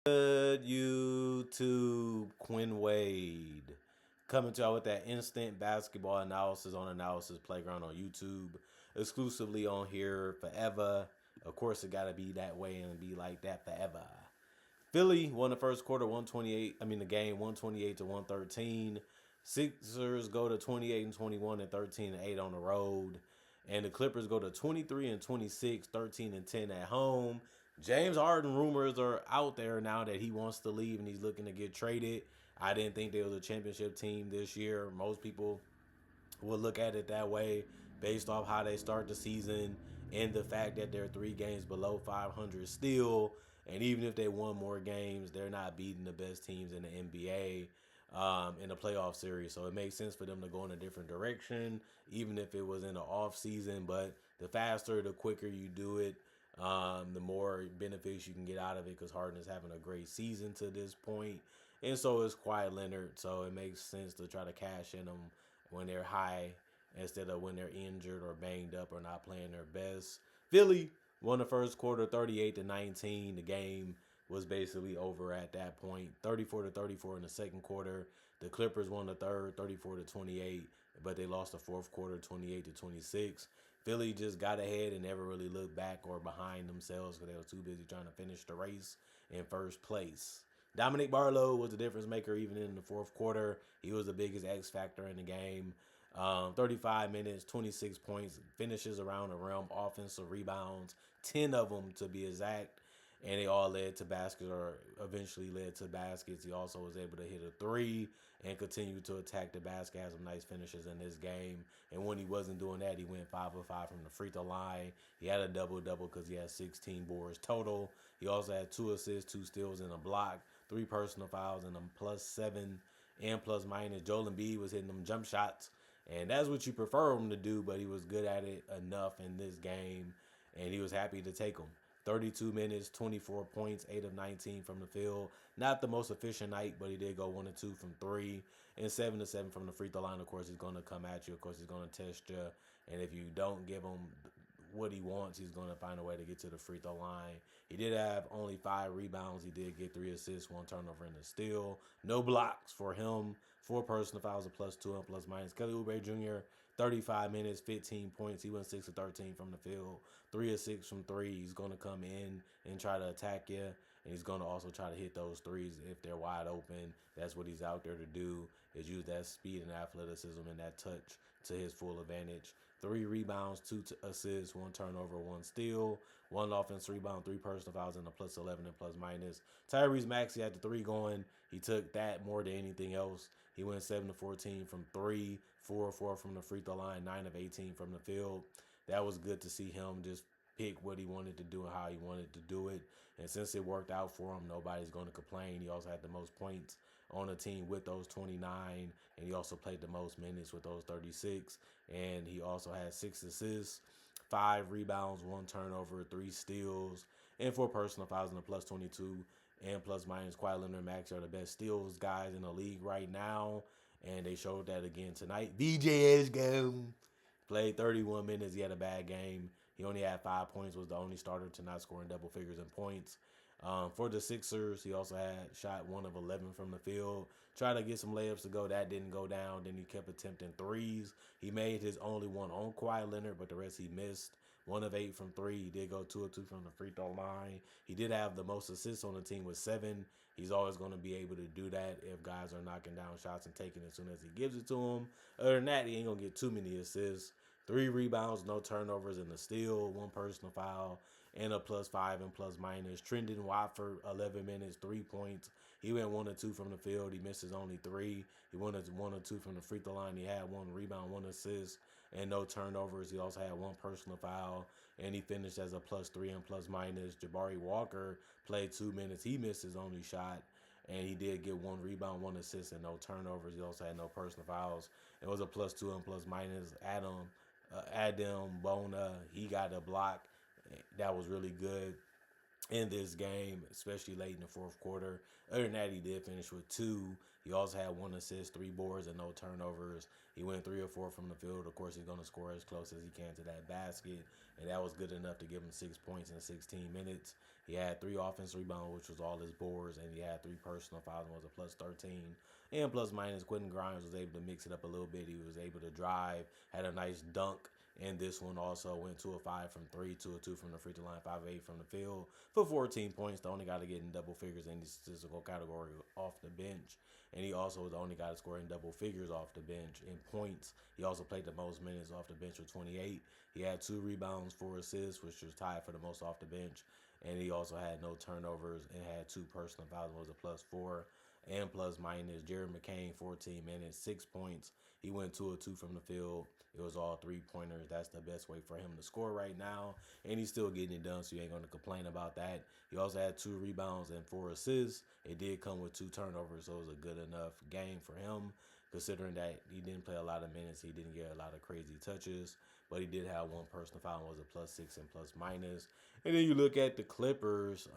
Good YouTube, Quinn Wade coming to y'all with that instant basketball analysis on Analysis Playground on YouTube, exclusively on here forever. Of course, it got to be that way and be like that forever. Philly won the first quarter 128. I mean, the game 128 to 113. Sixers go to 28 and 21 and 13 and 8 on the road. And the Clippers go to 23 and 26, 13 and 10 at home. James Harden rumors are out there now that he wants to leave and he's looking to get traded. I didn't think they was a championship team this year. Most people will look at it that way based off how they start the season and the fact that they're 3 games below 500 still. And even if they won more games, they're not beating the best teams in the NBA in the playoff series. So it makes sense for them to go in a different direction, even if it was in the off season. But the faster, the quicker you do it, the more benefits you can get out of it because Harden is having a great season to this point. And so is Kawhi Leonard. So it makes sense to try to cash in them when they're high instead of when they're injured or banged up or not playing their best. Philly won the first quarter 38 to 19. The game was basically over at that point. 34 to 34 in the second quarter. The Clippers won the third 34 to 28, but they lost the fourth quarter 28 to 26. Philly just got ahead and never really looked back or behind themselves because they were too busy trying to finish the race in first place. Dominic Barlow was the difference maker even in the fourth quarter. He was the biggest X factor in the game. 35 minutes, 26 points, finishes around the rim, offensive rebounds, 10 of them to be exact. And they all led to baskets or eventually led to baskets. He also was able to hit a three and continue to attack the basket. Had some nice finishes in this game. And when he wasn't doing that, he went 5 of 5 from the free throw line. He had a double-double because he had 16 boards total. He also had 2 assists, 2 steals, and a block, 3 personal fouls, and a +7 and plus minus. Joel Embiid was hitting them jump shots. And that's what you prefer him to do, but he was good at it enough in this game, and he was happy to take them. 32 minutes, 24 points, 8 of 19 from the field. Not the most efficient night, but he did go 1 of 2 from 3 and 7 of 7 from the free throw line. Of course, he's going to come at you. Of course, he's going to test you. And if you don't give him what he wants, he's going to find a way to get to the free throw line. He did have only 5 rebounds. He did get 3 assists, 1 turnover, and a steal. No blocks for him. 4 personal fouls, a +2 and plus minus. Kelly Oubre Jr., 35 minutes, 15 points. He went 6 of 13 from the field, 3 of 6 from 3. He's going to come in and try to attack you, and he's going to also try to hit those threes if they're wide open. That's what he's out there to do, is use that speed and athleticism and that touch to his full advantage. 3 rebounds, 2 assists, 1 turnover, 1 steal, 1 offense rebound, 3 personal fouls, and a +11 and plus minus. Tyrese Maxey had the 3 going. He took that more than anything else. He went 7 of 14 from 3, 4 of 4 from the free throw line, 9 of 18 from the field. That was good to see him just pick what he wanted to do and how he wanted to do it. And since it worked out for him, nobody's going to complain. He also had the most points on the team with those 29, and he also played the most minutes with those 36. And he also had 6 assists, 5 rebounds, 1 turnover, 3 steals, and 4 personal fouls in the +22 and plus minus. Kawhi Leonard and Max are the best steals guys in the league right now, and they showed that again tonight. VJ go played 31 minutes. He had a bad game. He only had 5 points. Was the only starter to not score in double figures in points. For the Sixers, he also had shot 1 of 11 from the field. Tried to get some layups to go. That didn't go down. Then he kept attempting threes. He made his only one on Kawhi Leonard, but the rest he missed. 1 of 8 from 3. He did go 2 of 2 from the free throw line. He did have the most assists on the team with 7. He's always going to be able to do that if guys are knocking down shots and taking it as soon as he gives it to them. Other than that, he ain't going to get too many assists. 3 rebounds, no turnovers, and a steal, 1 personal foul, and a +5 and plus minus. Trendon Watford, 11 minutes, 3 points. He went 1 of 2 from the field. He missed his only 3. He went 1 of 2 from the free throw line. He had 1 rebound, 1 assist, and no turnovers. He also had 1 personal foul, and he finished as a +3 and plus minus. Jabari Walker played 2 minutes. He missed his only shot, and he did get 1 rebound, 1 assist, and no turnovers. He also had no personal fouls. It was a +2 and plus minus. Adam Bona, he got a block that was really good in this game, especially late in the fourth quarter. Other than that, he did finish with 2. He also had 1 assist, 3 boards, and no turnovers. He went 3 or 4 from the field. Of course, he's going to score as close as he can to that basket, and that was good enough to give him 6 points in 16 minutes. He had 3 offensive rebounds, which was all his boards, and he had 3 personal fouls and was a plus 13. And plus minus, Quentin Grimes was able to mix it up a little bit. He was able to drive, had a nice dunk. And this one also went 2 of 5 from three, 2 of 2 from the free throw line, 5 of 8 from the field for 14 points. The only guy to get in double figures in the statistical category off the bench. And he also was the only guy to score in double figures off the bench in points. He also played the most minutes off the bench with 28. He had 2 rebounds, 4 assists, which was tied for the most off the bench. And he also had no turnovers and had 2 personal fouls, was a plus 4 and plus minus. Jared McCain, 14 minutes, 6 points. He went 2 of 2 from the field. It was all 3-pointers. That's the best way for him to score right now. And he's still getting it done, so you ain't going to complain about that. He also had 2 rebounds and 4 assists. It did come with 2 turnovers, so it was a good enough game for him, considering that he didn't play a lot of minutes. He didn't get a lot of crazy touches, but he did have 1 personal foul and was a plus 6 and plus minus. And then you look at the Clippers.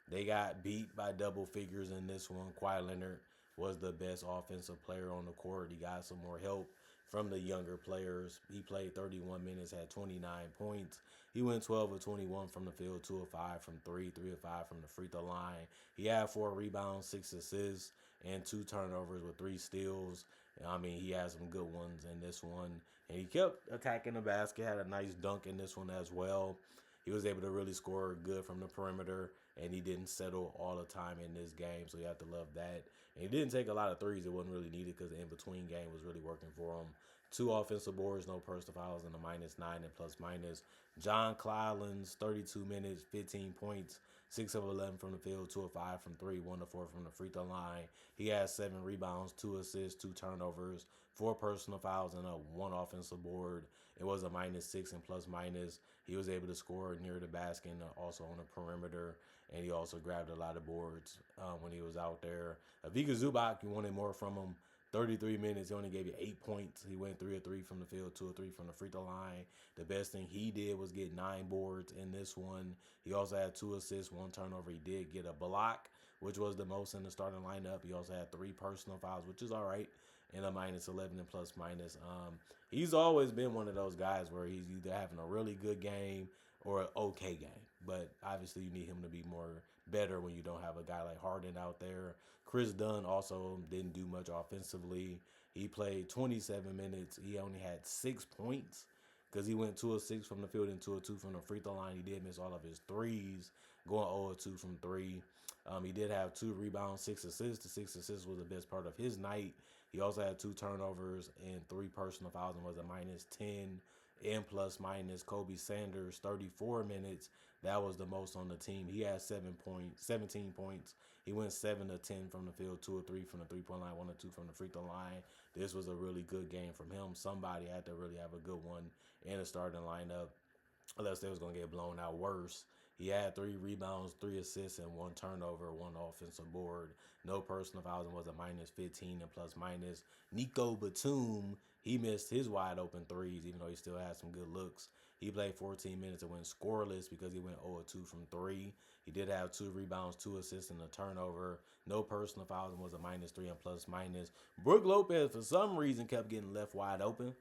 They got beat by double figures in this one. Kawhi Leonard was the best offensive player on the court. He got some more help from the younger players. He played 31 minutes, had 29 points. He went 12 of 21 from the field, 2 of 5 from three, 3 of 5 from the free throw line. He had 4 rebounds, 6 assists, and 2 turnovers with 3 steals. I mean, he had some good ones in this one. And he kept attacking the basket, had a nice dunk in this one as well. He was able to really score good from the perimeter, and he didn't settle all the time in this game, so you have to love that. And he didn't take a lot of threes. It wasn't really needed because the in-between game was really working for him. 2 offensive boards, no personal fouls, and a minus 9 and plus minus. John Clylans, 32 minutes, 15 points, 6 of 11 from the field, 2 of 5 from three, 1 of 4 from the free throw line. He had 7 rebounds, 2 assists, 2 turnovers, 4 personal fouls, and a 1 offensive board. It was a minus 6 and plus minus. He was able to score near the basket and also on the perimeter, and he also grabbed a lot of boards when he was out there. Ivica Zubac, you wanted more from him. 33 minutes, he only gave you 8 points. He went 3 of 3 from the field, 2 of 3 from the free throw line. The best thing he did was get 9 boards in this one. He also had 2 assists, 1 turnover. He did get a block, which was the most in the starting lineup. He also had 3 personal fouls, which is all right, and a minus 11 and plus minus. He's always been one of those guys where he's either having a really good game or an okay game. But obviously you need him to be more better when you don't have a guy like Harden out there. Chris Dunn also didn't do much offensively. He played 27 minutes. He only had 6 points because he went 2 of 6 from the field and 2 of 2 from the free throw line. He did miss all of his threes, going 0 of 2 from 3. He did have 2 rebounds, 6 assists. The 6 assists was the best part of his night. He also had 2 turnovers and 3 personal fouls and was a minus 10 and plus minus. Kobe Sanders, 34 minutes. That was the most on the team. He had 17 points. He went 7 of 10 from the field, 2 of 3 from the three-point line, 1 of 2 from the free throw line. This was a really good game from him. Somebody had to really have a good one in the starting lineup, unless they was going to get blown out worse. He had 3 rebounds, 3 assists, and 1 turnover, 1 offensive board. No personal fouls and was a minus 15 and plus minus. Nico Batum, he missed his wide open threes, even though he still had some good looks. He played 14 minutes and went scoreless because he went 0 of 2 from 3. He did have 2 rebounds, 2 assists, and a turnover. No personal fouls and was a minus 3 and plus minus. Brook Lopez, for some reason, kept getting left wide open,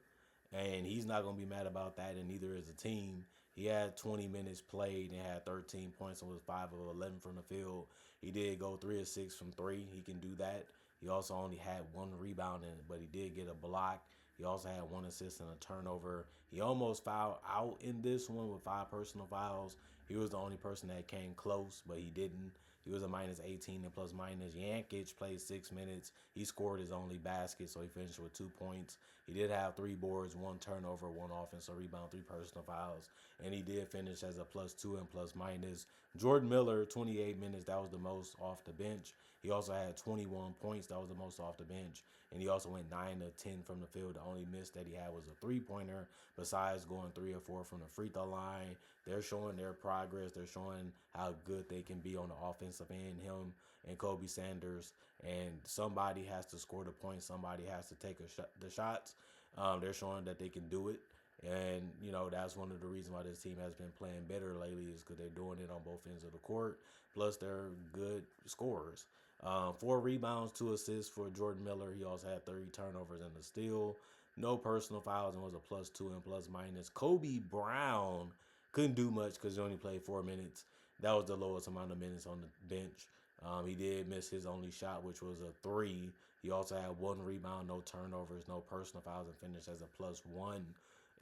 and he's not going to be mad about that, and neither is the team. He had 20 minutes played and had 13 points and was 5 of 11 from the field. He did go 3 of 6 from 3. He can do that. He also only had 1 rebound, but he did get a block. He also had 1 assist and a turnover. He almost fouled out in this one with 5 personal fouls. He was the only person that came close, but he didn't. He was a minus 18 and plus minus. Yankic played 6 minutes. He scored his only basket, so he finished with 2 points. He did have 3 boards, 1 turnover, 1 offensive rebound, 3 personal fouls, and he did finish as a plus 2 and plus minus. Jordan Miller, 28 minutes. That was the most off the bench. He also had 21 points. That was the most off the bench. And he also went 9 of 10 from the field. The only miss that he had was a 3-pointer, besides going 3 or 4 from the free throw line. They're showing their progress. They're showing how good they can be on the offensive end, him and Kobe Sanders. And somebody has to score the points. Somebody has to take the shots. They're showing that they can do it. And, that's one of the reasons why this team has been playing better lately, is because they're doing it on both ends of the court. Plus, they're good scorers. 4 rebounds, 2 assists for Jordan Miller. He also had 30 turnovers and a steal. No personal fouls and was a plus 2 and plus minus. Kobe Brown couldn't do much because he only played 4 minutes. That was the lowest amount of minutes on the bench. He did miss his only shot, which was a three. He also had one rebound, no turnovers, no personal fouls, and finished as a +1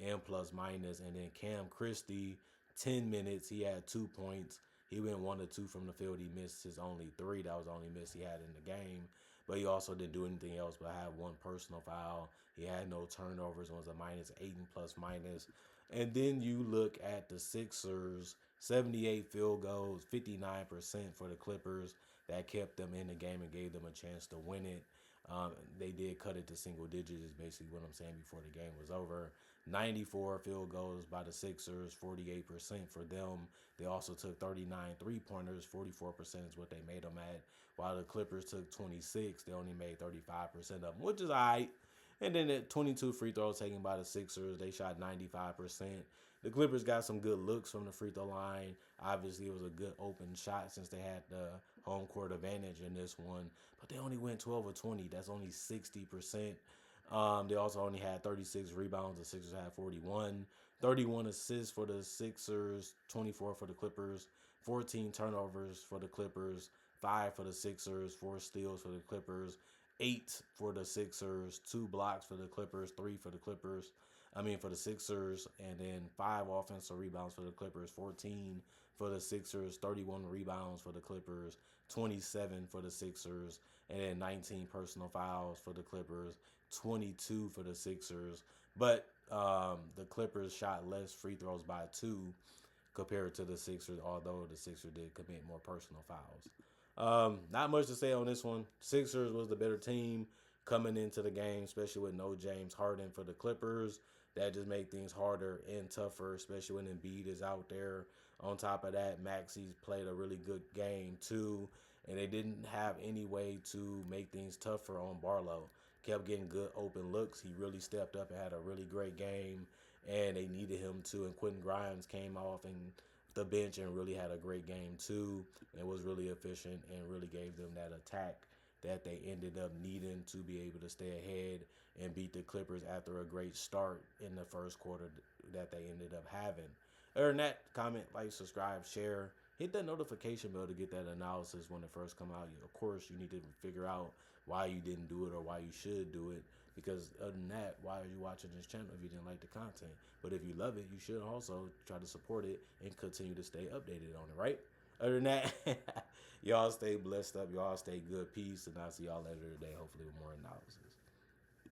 and plus minus. And then Cam Christie, 10 minutes, he had 2 points. He went 1 of 2 from the field. He missed his only three. That was the only miss he had in the game. But he also didn't do anything else but have one personal foul. He had no turnovers, was a -8 and plus minus. And then you look at the Sixers, 78 field goals, 59% for the Clippers. That kept them in the game and gave them a chance to win it. They did cut it to single digits, is basically what I'm saying, before the game was over. 94 field goals by the Sixers, 48% for them. They also took 39 three-pointers, 44% is what they made them at. While the Clippers took 26, they only made 35% of them, which is all right. And then at 22 free throws taken by the Sixers, they shot 95%. The Clippers got some good looks from the free throw line. Obviously, it was a good open shot since they had the home court advantage in this one. But they only went 12 of 20. That's only 60%. They also only had 36 rebounds. The Sixers had 41. 31 assists for the Sixers, 24 for the Clippers. 14 turnovers for the Clippers. 5 for the Sixers. 4 steals for the Clippers. 8 for the Sixers. 2 blocks for the Clippers. 3 for the Clippers. For the Sixers, and then 5 offensive rebounds for the Clippers, 14 for the Sixers, 31 rebounds for the Clippers, 27 for the Sixers, and then 19 personal fouls for the Clippers, 22 for the Sixers. But the Clippers shot less free throws by 2 compared to the Sixers, although the Sixers did commit more personal fouls. Not much to say on this one. Sixers was the better team coming into the game, especially with no James Harden for the Clippers. That just made things harder and tougher, especially when Embiid is out there. On top of that, Maxey's played a really good game too, and they didn't have any way to make things tougher on Barlow. Kept getting good open looks. He really stepped up and had a really great game, and they needed him to. And Quentin Grimes came off and the bench and really had a great game too, and was really efficient and really gave them that attack that they ended up needing to be able to stay ahead and beat the Clippers after a great start in the first quarter that they ended up having. Other than that, comment, like, subscribe, share. Hit that notification bell to get that analysis when it first come out. Of course, you need to figure out why you didn't do it or why you should do it. Because other than that, why are you watching this channel if you didn't like the content? But if you love it, you should also try to support it and continue to stay updated on it, right? Other than that, y'all stay blessed up. Y'all stay good. Peace. And I'll see y'all later today, hopefully with more analysis.